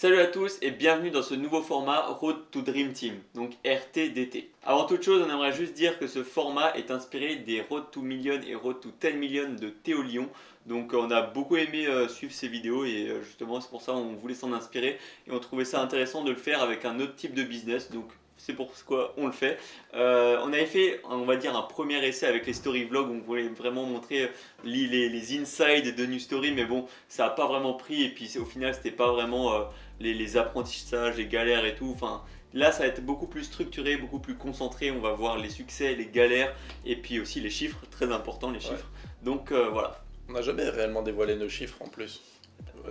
Salut à tous et bienvenue dans ce nouveau format Road to Dream Team, donc RTDT. Avant toute chose, on aimerait juste dire que ce format est inspiré des Road to Million et Road to 10 Million de Théo Lyon. Donc on a beaucoup aimé suivre ces vidéos et justement c'est pour ça qu'on voulait s'en inspirer et on trouvait ça intéressant de le faire avec un autre type de business. Donc c'est pourquoi on le fait. On avait fait, on va dire, un premier essai avec les story vlogs où on voulait vraiment montrer les insides de New Story, mais bon, ça n'a pas vraiment pris et puis au final, c'était pas vraiment les apprentissages, les galères et tout. Enfin, là, ça va être beaucoup plus structuré, beaucoup plus concentré. On va voir les succès, les galères et puis aussi les chiffres, très important les chiffres. Donc voilà. On n'a jamais réellement dévoilé nos chiffres en plus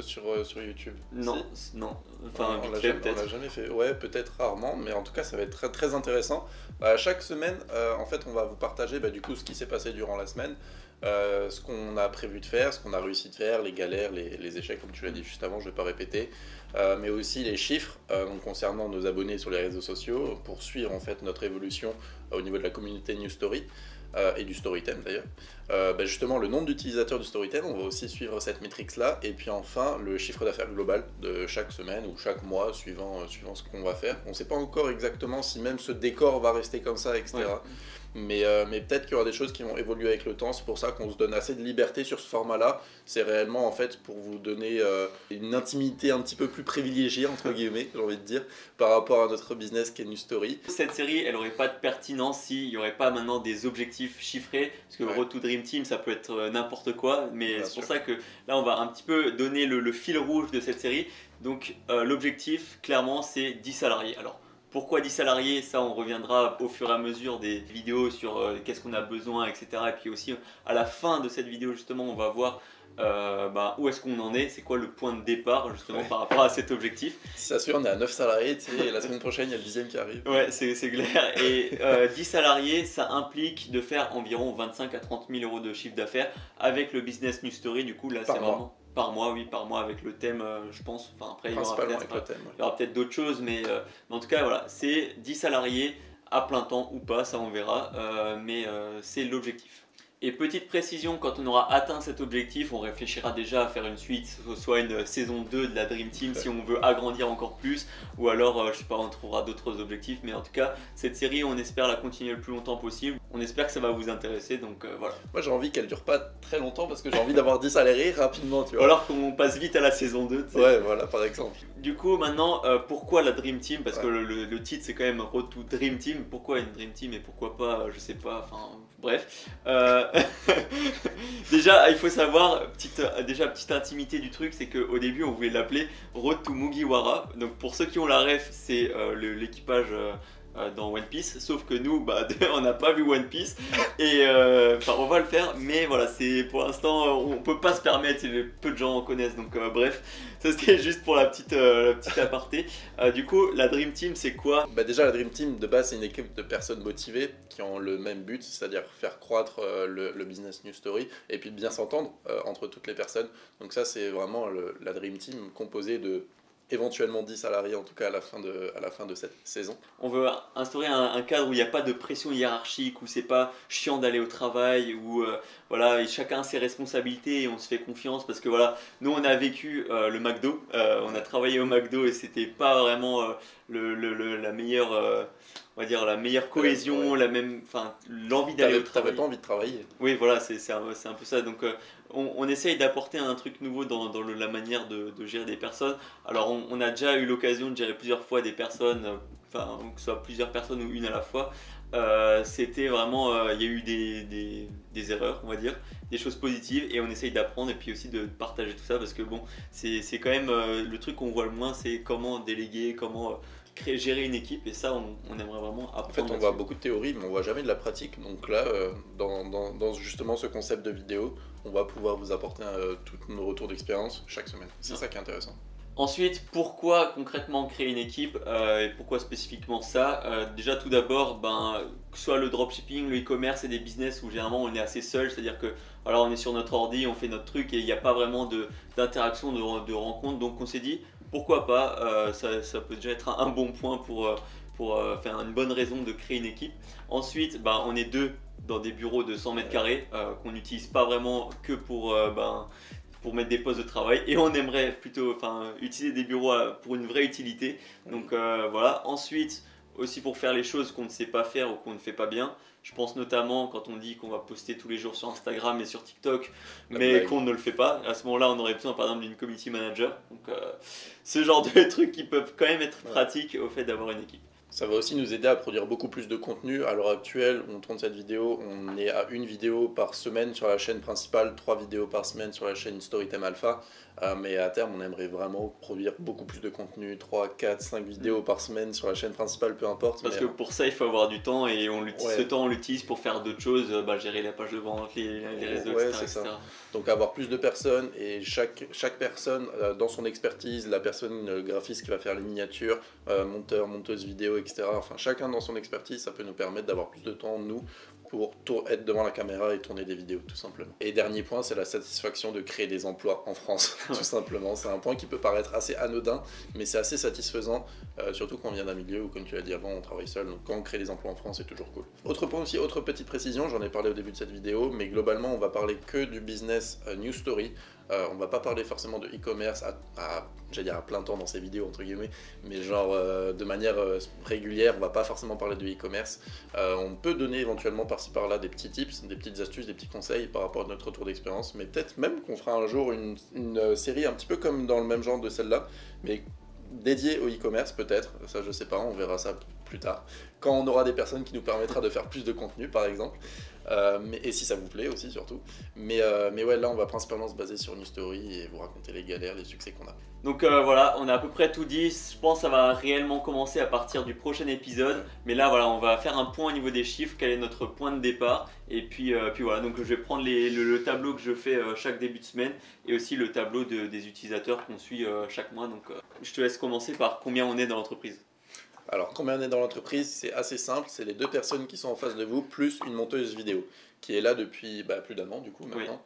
sur YouTube. Non, Si. non. Enfin, on vite l'a fait, jamais, peut-être. jamais fait. Ouais, peut-être rarement, mais en tout cas, ça va être très, très intéressant. Chaque semaine, en fait, on va vous partager du coup ce qui s'est passé durant la semaine, ce qu'on a prévu de faire, ce qu'on a réussi de faire, les galères, les échecs, comme tu l'as dit juste avant, je ne vais pas répéter, mais aussi les chiffres donc concernant nos abonnés sur les réseaux sociaux pour suivre en fait notre évolution au niveau de la communauté New Story. Et du Storytime d'ailleurs. Justement, le nombre d'utilisateurs du Storytime, on va aussi suivre cette métrique là. Et puis enfin, le chiffre d'affaires global de chaque semaine ou chaque mois, suivant ce qu'on va faire. On ne sait pas encore exactement si même ce décor va rester comme ça, etc. Ouais. Mais peut-être qu'il y aura des choses qui vont évoluer avec le temps. C'est pour ça qu'on se donne assez de liberté sur ce format-là. C'est réellement en fait pour vous donner une intimité un petit peu plus privilégiée, entre guillemets, j'ai envie de dire, par rapport à notre business qui est New Story. Cette série, elle n'aurait pas de pertinence s'il n'y aurait pas maintenant des objectifs chiffrés. Parce que Road to Dream Team, ça peut être n'importe quoi. Mais c'est pour ça que là, on va un petit peu donner le fil rouge de cette série. Donc l'objectif, clairement, c'est 10 salariés. Alors, pourquoi 10 salariés? Ça, on reviendra au fur et à mesure des vidéos sur qu'est-ce qu'on a besoin, etc. Et puis aussi, à la fin de cette vidéo, justement, on va voir où est-ce qu'on en est, c'est quoi le point de départ, justement, par rapport à cet objectif. Si ça se fait, on est à 9 salariés, tu sais, et la semaine prochaine, il y a le 10e qui arrive. Ouais, c'est clair. Et 10 salariés, ça implique de faire environ 25 à 30 000 euros de chiffre d'affaires avec le business New Story. Du coup, là, c'est vraiment... Par mois, oui, par mois avec le thème, je pense. Enfin, après, il y aura peut-être d'autres choses, mais en tout cas, voilà, c'est 10 salariés à plein temps ou pas, ça on verra, mais c'est l'objectif. Et petite précision, quand on aura atteint cet objectif, on réfléchira déjà à faire une suite, soit une saison 2 de la Dream Team si on veut agrandir encore plus, ou alors, je sais pas, on trouvera d'autres objectifs, mais en tout cas, cette série, on espère la continuer le plus longtemps possible. On espère que ça va vous intéresser, donc voilà. Moi, j'ai envie qu'elle dure pas très longtemps parce que j'ai envie d'avoir 10 salariés rapidement, tu vois. Ou alors qu'on passe vite à la saison 2. Ouais, voilà, par exemple. Du coup, maintenant, pourquoi la Dream Team? Parce que le titre, c'est quand même Road to Dream Team. Pourquoi une Dream Team et pourquoi pas, je sais pas, enfin, bref. Déjà, il faut savoir, petite intimité du truc, c'est qu'au début, on voulait l'appeler Road to Mugiwara. Donc, pour ceux qui ont la ref, c'est l'équipage... dans One Piece, sauf que nous, on n'a pas vu One Piece et on va le faire, mais voilà, c'est pour l'instant, on peut pas se permettre, peu de gens en connaissent, donc bref, ça c'était juste pour la petite aparté. Du coup, la Dream Team, c'est quoi? Déjà, la Dream Team, de base, c'est une équipe de personnes motivées qui ont le même but, c'est-à-dire faire croître le business New Story et puis bien s'entendre entre toutes les personnes. Donc ça, c'est vraiment la Dream Team composée de éventuellement 10 salariés en tout cas à la fin de cette saison. On veut instaurer un cadre où il n'y a pas de pression hiérarchique, où c'est pas chiant d'aller au travail, où voilà, et chacun a ses responsabilités et on se fait confiance parce que voilà, nous on a vécu le McDo, on a travaillé au McDo et c'était pas vraiment la meilleure... on va dire la meilleure cohésion, l'envie d'aller au travail. T'avais pas envie de travailler. Oui, voilà, c'est un peu ça. Donc, on essaye d'apporter un truc nouveau dans la manière de gérer des personnes. Alors, on a déjà eu l'occasion de gérer plusieurs fois des personnes, que ce soit plusieurs personnes ou une à la fois. C'était vraiment, il y a eu des erreurs, on va dire, des choses positives et on essaye d'apprendre et puis aussi de partager tout ça parce que bon, c'est quand même le truc qu'on voit le moins, c'est comment déléguer, comment... gérer une équipe et ça on aimerait vraiment apprendre. En fait on voit beaucoup de théories mais on voit jamais de la pratique, donc là dans justement ce concept de vidéo on va pouvoir vous apporter tous nos retours d'expérience chaque semaine, c'est ça qui est intéressant. Ensuite, pourquoi concrètement créer une équipe et pourquoi spécifiquement ça? Déjà tout d'abord, que ce soit le dropshipping, le e-commerce et des business où généralement on est assez seul, c'est-à-dire que voilà, on est sur notre ordi, on fait notre truc et il n'y a pas vraiment d'interaction, de rencontre, donc on s'est dit pourquoi pas, ça peut déjà être un bon point pour faire une bonne raison de créer une équipe. Ensuite, on est deux dans des bureaux de 100 mètres carrés qu'on n'utilise pas vraiment que pour pour mettre des postes de travail et on aimerait plutôt utiliser des bureaux pour une vraie utilité. Donc voilà. Ensuite, aussi pour faire les choses qu'on ne sait pas faire ou qu'on ne fait pas bien. Je pense notamment quand on dit qu'on va poster tous les jours sur Instagram et sur TikTok, mais qu'on ne le fait pas. À ce moment-là, on aurait besoin par exemple d'une community manager. Donc ce genre de trucs qui peuvent quand même être pratiques au fait d'avoir une équipe. Ça va aussi nous aider à produire beaucoup plus de contenu. À l'heure actuelle, on tourne cette vidéo, on est à 1 vidéo par semaine sur la chaîne principale, 3 vidéos par semaine sur la chaîne Storytime Alpha. Mais à terme, on aimerait vraiment produire beaucoup plus de contenu, 3, 4, 5 vidéos par semaine sur la chaîne principale, peu importe. Parce que pour ça, il faut avoir du temps et ce temps, on l'utilise pour faire d'autres choses, gérer la page de vente, les réseaux, etc. Ça. Donc avoir plus de personnes et chaque personne dans son expertise, la personne graphiste qui va faire les miniatures, monteur, monteuse vidéo, etc. Enfin, chacun dans son expertise, ça peut nous permettre d'avoir plus de temps, nous, pour être devant la caméra et tourner des vidéos, tout simplement. Et dernier point, c'est la satisfaction de créer des emplois en France, tout simplement. C'est un point qui peut paraître assez anodin, mais c'est assez satisfaisant, surtout quand on vient d'un milieu où, comme tu l'as dit avant, on travaille seul. Donc quand on crée des emplois en France, c'est toujours cool. Autre point aussi, autre petite précision, j'en ai parlé au début de cette vidéo, mais globalement, on va parler que du business News Story. On va pas parler forcément de e-commerce j'allais dire à plein temps dans ces vidéos entre guillemets, mais genre de manière régulière, on va pas forcément parler de e-commerce. On peut donner éventuellement par-ci par-là des petits tips, des petites astuces, des petits conseils par rapport à notre retour d'expérience, mais peut-être même qu'on fera un jour une série un petit peu comme dans le même genre de celle-là, mais dédiée au e-commerce peut-être, ça je sais pas, on verra ça plus tard, quand on aura des personnes qui nous permettra de faire plus de contenu par exemple. Et si ça vous plaît aussi surtout. Mais ouais, là on va principalement se baser sur une story et vous raconter les galères, les succès qu'on a. Donc voilà, on a à peu près tout dit. Je pense que ça va réellement commencer à partir du prochain épisode. Mais là voilà, on va faire un point au niveau des chiffres, quel est notre point de départ. Et puis voilà, donc je vais prendre le tableau que je fais chaque début de semaine et aussi le tableau des utilisateurs qu'on suit chaque mois. Donc je te laisse commencer par combien on est dans l'entreprise. Alors, combien on est dans l'entreprise, c'est assez simple, c'est les 2 personnes qui sont en face de vous, plus une monteuse vidéo, qui est là depuis plus d'1 an du coup maintenant.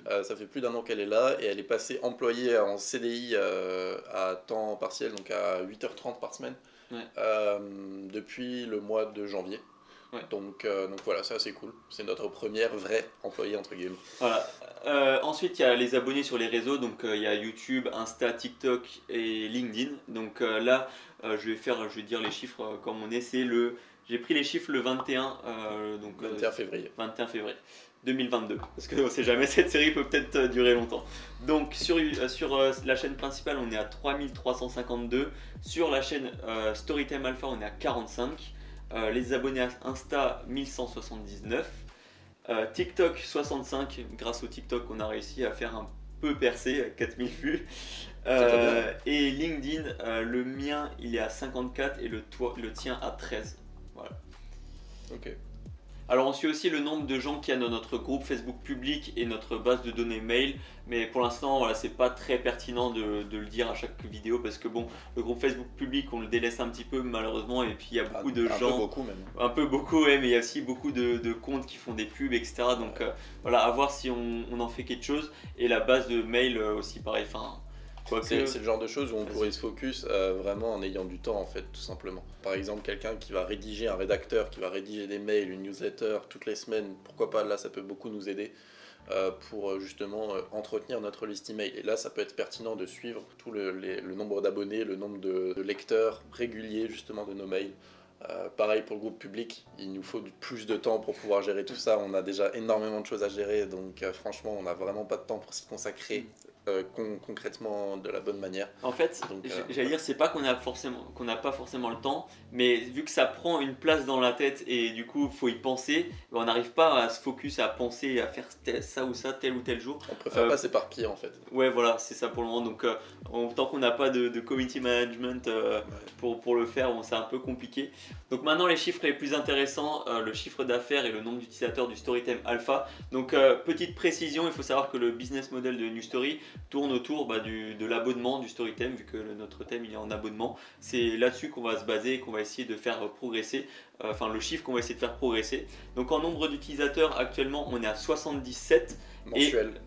Oui. Ça fait plus d'1 an qu'elle est là, et elle est passée employée en CDI à temps partiel, donc à 8h30 par semaine, depuis le mois de janvier. Ouais. Donc voilà, c'est assez cool. C'est notre première vraie employée entre guillemets. Voilà. Ensuite, il y a les abonnés sur les réseaux. Donc il y a YouTube, Insta, TikTok et LinkedIn. Donc là, je vais dire les chiffres comme on est. J'ai pris les chiffres le 21 février. 21 février 2022. Parce qu'on ne sait jamais, cette série peut peut-être durer longtemps. Donc sur la chaîne principale, on est à 3352. Sur la chaîne Storytime Alpha, on est à 45. Les abonnés à Insta 1179, TikTok 65, grâce au TikTok on a réussi à faire un peu percer, 4000 vues, et LinkedIn, le mien il est à 54 et le tien à 13. Voilà. Ok. Alors on suit aussi le nombre de gens qu'il y a dans notre groupe Facebook public et notre base de données mail, mais pour l'instant voilà, c'est pas très pertinent de le dire à chaque vidéo parce que bon, le groupe Facebook public on le délaisse un petit peu malheureusement et puis il y a beaucoup de gens, un peu beaucoup même. Un peu beaucoup ouais, mais il y a aussi beaucoup de comptes qui font des pubs etc. Donc voilà, à voir si on en fait quelque chose et la base de mail aussi pareil, enfin... C'est le genre de choses où on pourrait se focus vraiment en ayant du temps en fait, tout simplement. Par exemple, quelqu'un qui va rédiger, un rédacteur qui va rédiger des mails, une newsletter toutes les semaines, pourquoi pas, là ça peut beaucoup nous aider pour justement entretenir notre liste email. Et là ça peut être pertinent de suivre tout le nombre d'abonnés, le nombre de lecteurs réguliers justement de nos mails. Pareil pour le groupe public, il nous faut plus de temps pour pouvoir gérer tout ça. On a déjà énormément de choses à gérer, donc franchement on n'a vraiment pas de temps pour s'y consacrer concrètement de la bonne manière. En fait, j'allais dire, c'est pas qu'on n'a pas forcément le temps, mais vu que ça prend une place dans la tête et du coup faut y penser, on n'arrive pas à se focus, à penser, à faire ça ou ça tel ou tel jour. On préfère pas s'éparpiller en fait. Ouais voilà, c'est ça pour le moment. Donc tant qu'on n'a pas de community management pour le faire, bon, c'est un peu compliqué. Donc maintenant les chiffres les plus intéressants, le chiffre d'affaires et le nombre d'utilisateurs du Storytime Alpha. Donc petite précision, il faut savoir que le business model de New Story tourne autour de l'abonnement du Storytime, vu que notre thème il est en abonnement. C'est là-dessus qu'on va se baser et qu'on va essayer de faire progresser, le chiffre qu'on va essayer de faire progresser. Donc en nombre d'utilisateurs, actuellement on est à 77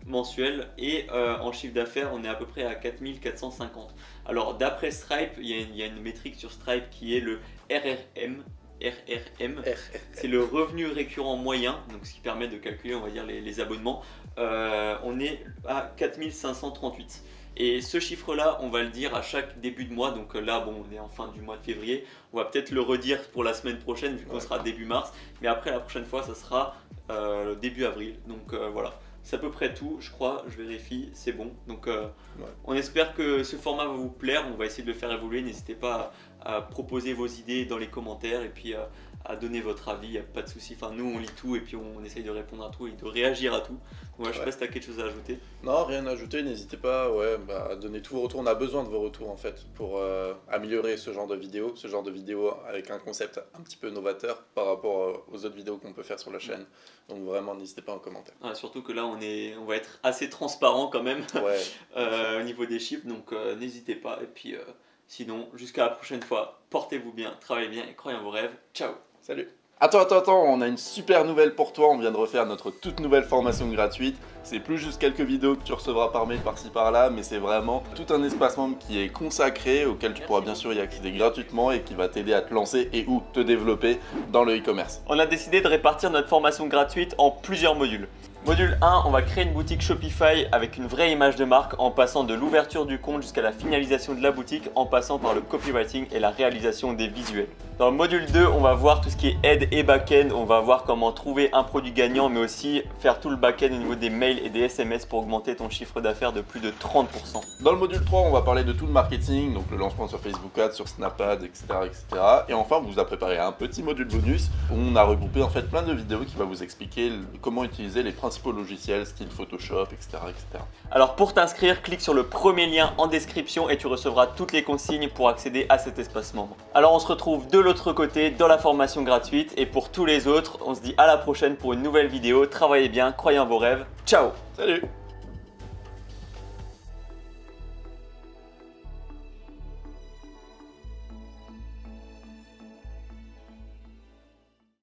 mensuels et en chiffre d'affaires on est à peu près à 4450. Alors d'après Stripe, il y a une métrique sur Stripe qui est le RRM, c'est le revenu récurrent moyen, donc ce qui permet de calculer on va dire les abonnements. on est à 4538. Et ce chiffre-là, on va le dire à chaque début de mois. Donc là, bon, on est en fin du mois de février. On va peut-être le redire pour la semaine prochaine, vu qu'on sera début mars. Mais après, la prochaine fois, ça sera début avril. Donc voilà, c'est à peu près tout, je crois. Je vérifie, c'est bon. Donc on espère que ce format va vous plaire. On va essayer de le faire évoluer. N'hésitez pas à proposer vos idées dans les commentaires. Et puis à donner votre avis, il n'y a pas de souci. Enfin, nous, on lit tout et puis on essaye de répondre à tout et de réagir à tout. Donc, je sais pas si tu as quelque chose à ajouter. Non, rien à ajouter. N'hésitez pas à donner tous vos retours. On a besoin de vos retours en fait pour améliorer ce genre de vidéo. Ce genre de vidéo avec un concept un petit peu novateur par rapport aux autres vidéos qu'on peut faire sur la chaîne. Donc vraiment, n'hésitez pas en commentaire. Surtout que là, on va être assez transparent quand même au niveau des chiffres. Donc n'hésitez pas. Et puis sinon, jusqu'à la prochaine fois, portez-vous bien, travaillez bien et croyez en vos rêves. Ciao. Salut. Attends, on a une super nouvelle pour toi, on vient de refaire notre toute nouvelle formation gratuite. C'est plus juste quelques vidéos que tu recevras par mail par-ci par-là, mais c'est vraiment tout un espace membre qui est consacré, auquel tu pourras bien sûr y accéder gratuitement et qui va t'aider à te lancer et ou te développer dans le e-commerce. On a décidé de répartir notre formation gratuite en plusieurs modules. Module 1, on va créer une boutique Shopify avec une vraie image de marque en passant de l'ouverture du compte jusqu'à la finalisation de la boutique en passant par le copywriting et la réalisation des visuels. Dans le module 2, on va voir tout ce qui est aide et back-end, on va voir comment trouver un produit gagnant mais aussi faire tout le back-end au niveau des mails et des SMS pour augmenter ton chiffre d'affaires de plus de 30%. Dans le module 3, on va parler de tout le marketing, donc le lancement sur Facebook Ads, sur Snap Ads, etc. Et enfin, on vous a préparé un petit module bonus où on a regroupé en fait plein de vidéos qui va vous expliquer comment utiliser les principaux logiciels, style Photoshop, etc. Alors pour t'inscrire, clique sur le premier lien en description et tu recevras toutes les consignes pour accéder à cet espace membre. Alors on se retrouve de l'autre côté dans la formation gratuite et pour tous les autres, on se dit à la prochaine pour une nouvelle vidéo. Travaillez bien, croyez en vos rêves. Ciao. Salut.